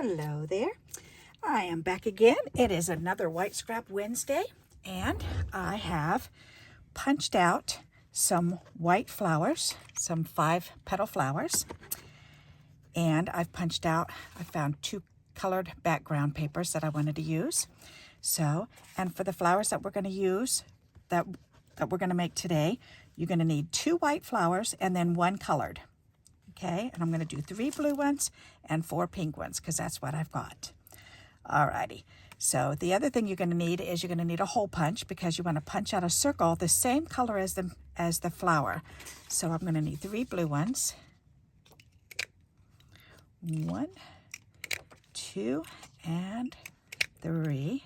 Hello there. I am back again. It is another White Scrap Wednesday, and I have punched out some white flowers, some 5-petal flowers, and I've punched out, I found 2 colored background papers that I wanted to use. So, and for the flowers that we're going to use, that we're going to make today, you're going to need 2 white flowers and then 1 colored. Okay, and I'm going to do 3 blue ones and 4 pink ones because that's what I've got. Alrighty, so the other thing you're going to need is you're going to need a hole punch because you want to punch out a circle the same color as the flower. So I'm going to need 3 blue ones. 1, 2, and 3.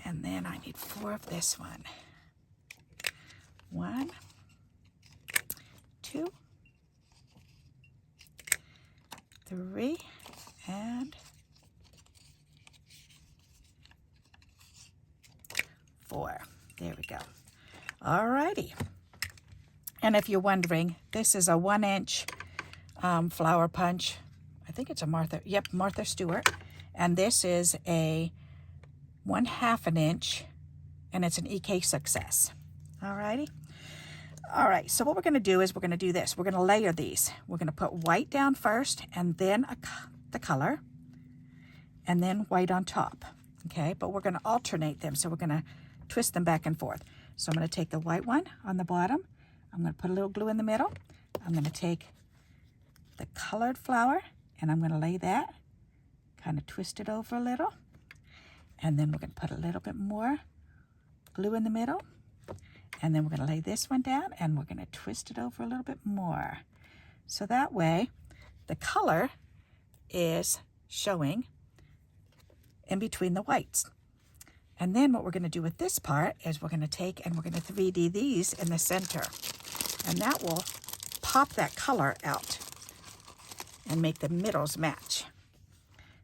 And then I need 4 of this one. 1, 2, 3, and 4. There we go. Alrighty. And if you're wondering, this is a 1-inch flower punch. I think it's a Martha Stewart. And this is a 1/2 inch, and it's an EK Success. Alrighty. All right, so what we're going to do is we're going to do this. We're going to layer these. We're going to put white down first, and then the color, and then white on top. Okay, but we're going to alternate them, so we're going to twist them back and forth. So I'm going to take the white one on the bottom. I'm going to put a little glue in the middle. I'm going to take the colored flower, and I'm going to lay that, kind of twist it over a little, and then we're going to put a little bit more glue in the middle. And then we're going to lay this one down, and we're going to twist it over a little bit more. So that way, the color is showing in between the whites. And then what we're going to do with this part is we're going to take and we're going to 3D these in the center. And that will pop that color out and make the middles match.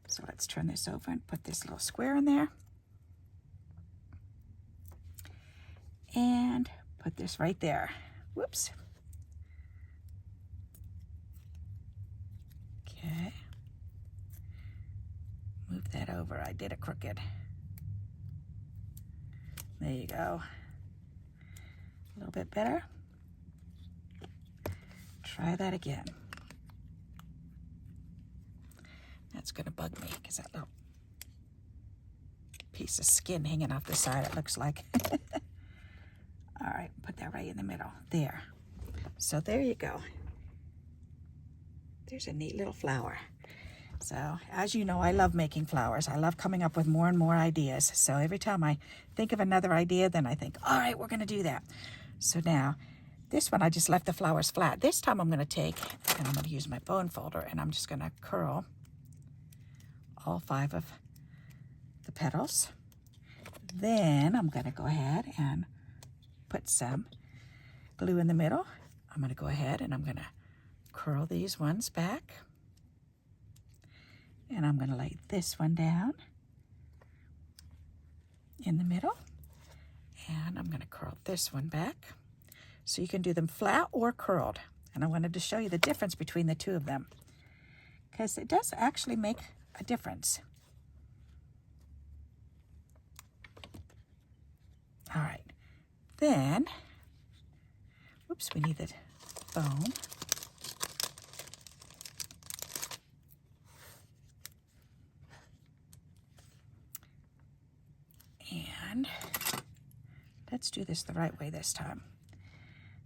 So let's turn this over and put this little square in there. And put this right there. Whoops. Okay. Move that over. I did it crooked. There you go. A little bit better. Try that again. That's going to bug me because that little piece of skin hanging off the side, it looks like. All right, put that right in the middle. There. So there you go. There's a neat little flower. So as you know, I love making flowers. I love coming up with more and more ideas. So every time I think of another idea, then I think, all right, we're going to do that. So now, this one I just left the flowers flat. This time I'm going to take, and I'm going to use my bone folder, and I'm just going to curl all 5 of the petals. Then I'm going to go ahead and put some glue in the middle. I'm going to go ahead and I'm going to curl these ones back. And I'm going to lay this one down in the middle. And I'm going to curl this one back. So you can do them flat or curled. And I wanted to show you the difference between the 2 of them, because it does actually make a difference. All right. Then, whoops, we need the bone. And let's do this the right way this time,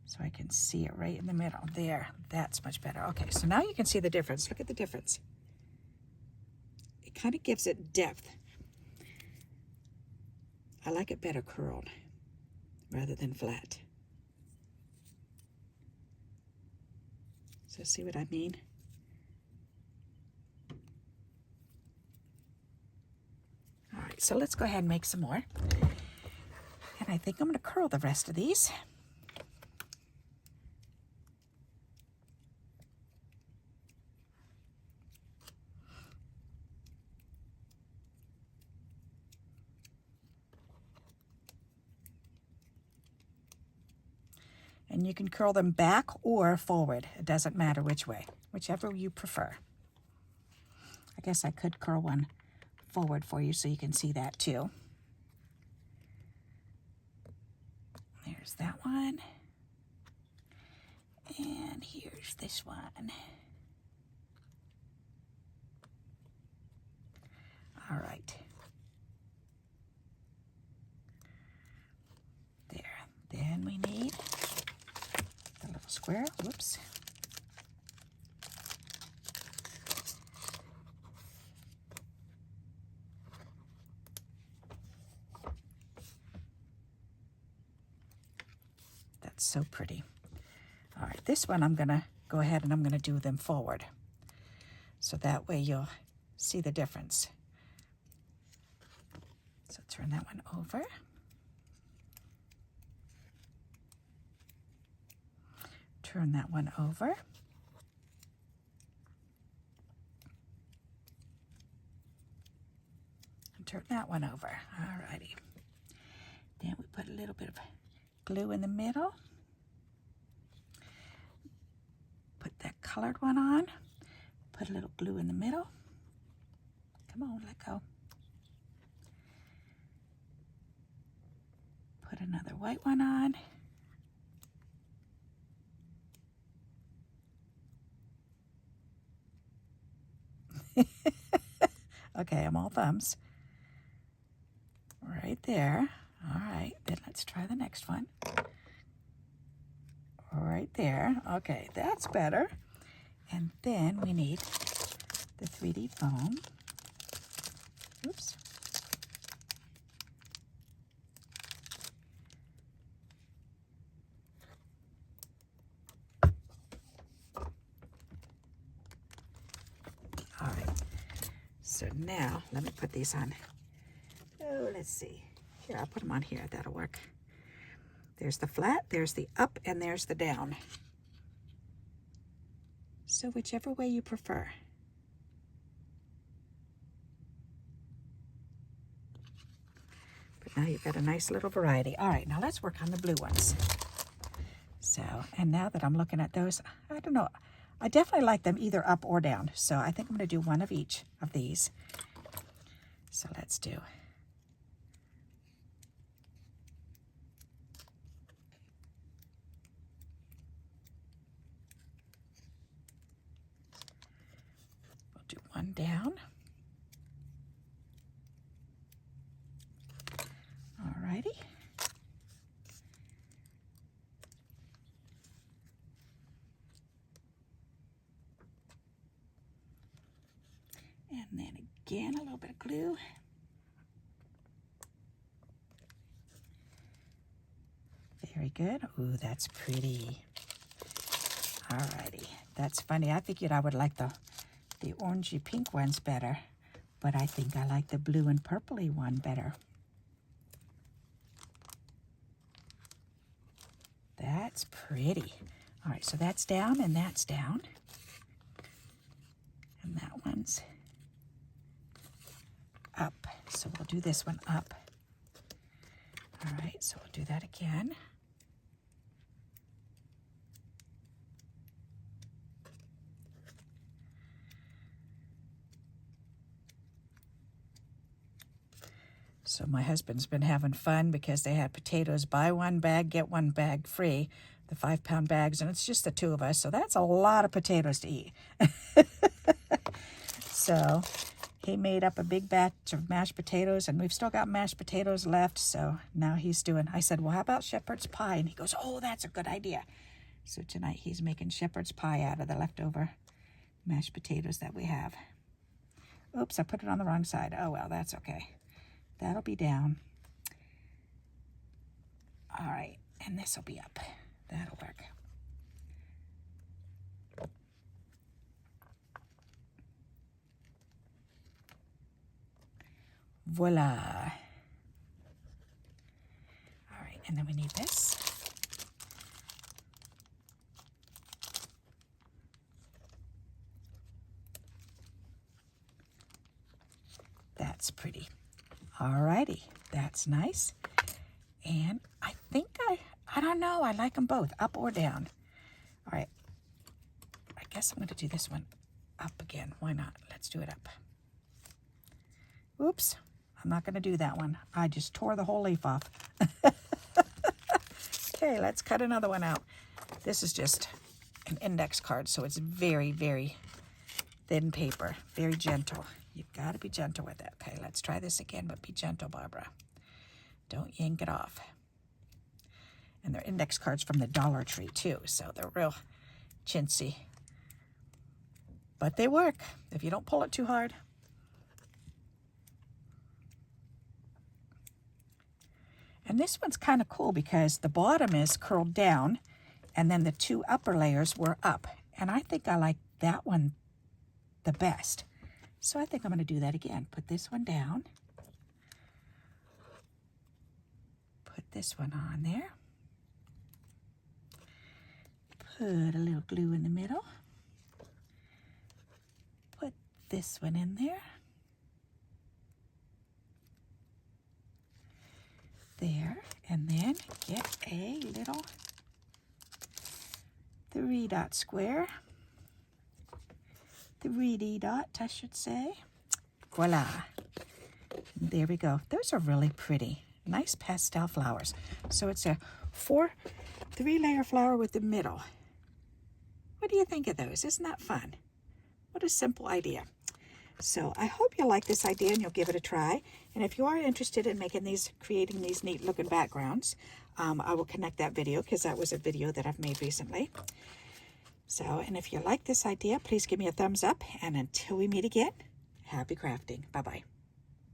so I can see it right in the middle. There, that's much better. Okay, so now you can see the difference. Look at the difference. It kind of gives it depth. I like it better curled rather than flat. So see what I mean? All right, so let's go ahead and make some more. And I think I'm going to curl the rest of these. And you can curl them back or forward. It doesn't matter which way, whichever you prefer. I guess I could curl one forward for you so you can see that too. There's that one. And here's this one. All right. There. Then we need the little square. Whoops. That's so pretty. All right, this one I'm going to go ahead and I'm going to do them forward. So that way you'll see the difference. So turn that one over. Turn that one over. And turn that one over. All righty. Then we put a little bit of glue in the middle. Put that colored one on. Put a little glue in the middle. Come on, let go. Put another white one on. Okay, I'm all thumbs. Right there. All right, then let's try the next one. Right there. Okay, that's better. And then we need the 3D foam. Oops. All right. So now, let me put these on. Oh, let's see. Here, I'll put them on here. That'll work. There's the flat, there's the up, and there's the down. So whichever way you prefer. But now you've got a nice little variety. All right, now let's work on the blue ones. So, and now that I'm looking at those, I don't know. I definitely like them either up or down. So I think I'm going to do one of each of these. So let's do. We'll do one down. Alrighty. And then again, a little bit of glue. Very good. Ooh, that's pretty. Alrighty. That's funny. I figured I would like the orangey pink ones better, but I think I like the blue and purpley one better. That's pretty. All right, so that's down and that's down. And that one's up. So we'll do this one up. All right, so we'll do that again. So my husband's been having fun because they had potatoes, buy one bag, get one bag free, the 5-pound bags, and it's just the two of us. So that's a lot of potatoes to eat. So he made up a big batch of mashed potatoes, and we've still got mashed potatoes left. So now he's doing, I said, well, how about shepherd's pie? And he goes, oh, that's a good idea. So tonight he's making shepherd's pie out of the leftover mashed potatoes that we have. Oops, I put it on the wrong side. Oh, well, that's okay. That'll be down. All right, and this will be up. That'll work. Voila. All right, and then we need this. That's pretty. All righty, that's nice. And I think I don't know, I like them both, up or down. All right, I guess I'm going to do this one up again. Why not? Let's do it up. Oops, I'm not going to do that one. I just tore the whole leaf off. Okay, let's cut another one out. This is just an index card, so it's very, very thin paper, very gentle. You've got to be gentle with it. Okay, let's try this again, but be gentle, Barbara. Don't yank it off. And they're index cards from the Dollar Tree, too, so they're real chintzy. But they work if you don't pull it too hard. And this one's kind of cool because the bottom is curled down and then the two upper layers were up. And I think I like that one the best. So I think I'm going to do that again. Put this one down. Put this one on there. Put a little glue in the middle. Put this one in there. There, and then get a little 3-dot square, 3D dot, I should say. Voila. There we go. Those are really pretty. Nice pastel flowers. So it's a 3-layer flower with the middle. What do you think of those? Isn't that fun? What a simple idea. So I hope you like this idea and you'll give it a try. And if you are interested in creating these neat looking backgrounds, I will connect that video because that was a video that I've made recently. So, and if you like this idea, please give me a thumbs up. And until we meet again, happy crafting. Bye-bye.